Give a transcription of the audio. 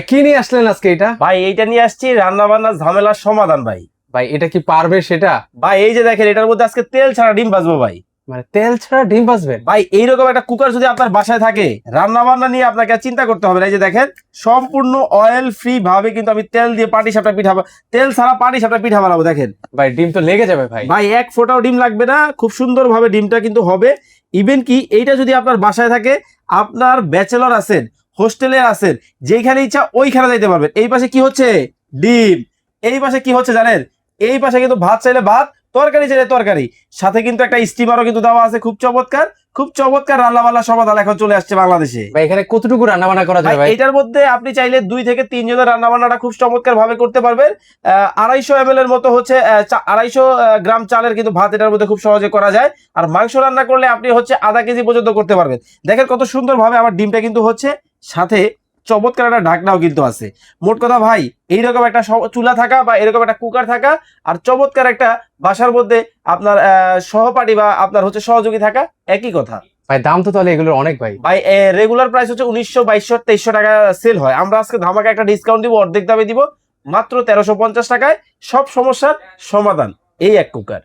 কি নিয়ে আসলেন আজকে এটা? ভাই এইটা নিয়ে আসছি রান্না বান্নার ঝামেলার সমাধান ভাই। ভাই এটা কি পারবে সেটা? ভাই এই যে দেখেন এটার মধ্যে আজকে তেল ছাড়া ডিম ভাজবো ভাই। মানে তেল ছাড়া ডিম ভাজবেন? ভাই এইরকম একটা কুকার যদি আপনার বাসায় থাকে রান্না বান্না নিয়ে আপনাকে আর চিন্তা করতে হবে না। এই যে দেখেন সম্পূর্ণ অয়েল ফ্রি ভাবে কিন্তু আমি তেল দিয়ে পাটি সাপটা পিঠা তেল ছাড়া পাটি সাপটা পিঠা বানাবো। দেখেন ভাই ডিম তো লেগে যাবে ভাই। ভাই এক ফোঁটাও ডিম লাগবে না, খুব সুন্দর ভাবে ডিমটা কিন্তু হবে। ইভেন কি এইটা যদি আপনার বাসায় থাকে, আপনার ব্যাচেলর আছেন, হোস্টেলে আছেন, যেখানে ইচ্ছা ওইখানে যাইতে পারবেন। এই পাশে কি হচ্ছে ডিম, এই পাশে কি হচ্ছে জানেন, এই পাশে কিন্তু ভাত চাইলে ভাত, তরকারি চাইলে তরকারি, সাথে কিন্তু একটা স্টিমারও কিন্তু দেওয়া আছে। খুব চমৎকার, খুব চমৎকার রান্না বান্না সমাধান এখন চলে আসছে বাংলাদেশে। ভাই এখানে কতটুকু রান্না বান্না করা ভাই যাবে ভাই? এটার মধ্যে আপনি চাইলে 2 থেকে 3 জনের রান্না বান্নাটা খুব চমৎকার ভাবে করতে পারবেন। 250 ml এর মতো হচ্ছে 250 গ্রাম চালের কিন্তু ভাত এটার মধ্যে খুব সহজে করা যায়। আর মাংস রান্না করলে আপনি হচ্ছে আধা কেজি পর্যন্ত করতে পারবেন। দেখেন কত সুন্দর ভাবে আমার ডিমটা কিন্তু হচ্ছে, সাথে চমৎকার একটা ঢাকনাও কিন্তু আছে। মোট কথা ভাই এইরকম একটা চুলা থাকা বা এরকম একটা কুকার থাকা আর চমৎকার একটা বাসার মধ্যে আপনার সহপাঠী বা আপনার হচ্ছে সহযোগী থাকা একই কথা। ভাই দাম তো তাহলে এগুলোর অনেক ভাই। ভাই রেগুলার প্রাইস হচ্ছে 1900, 2200, 2300 টাকা সেল হয়। আমরা আজকে ধামাকা একটা ডিসকাউন্ট দিব, অর্ধেক দামে দিব, মাত্র 1350 টাকায় সব সমস্যার সমাধান এই এক কুকার।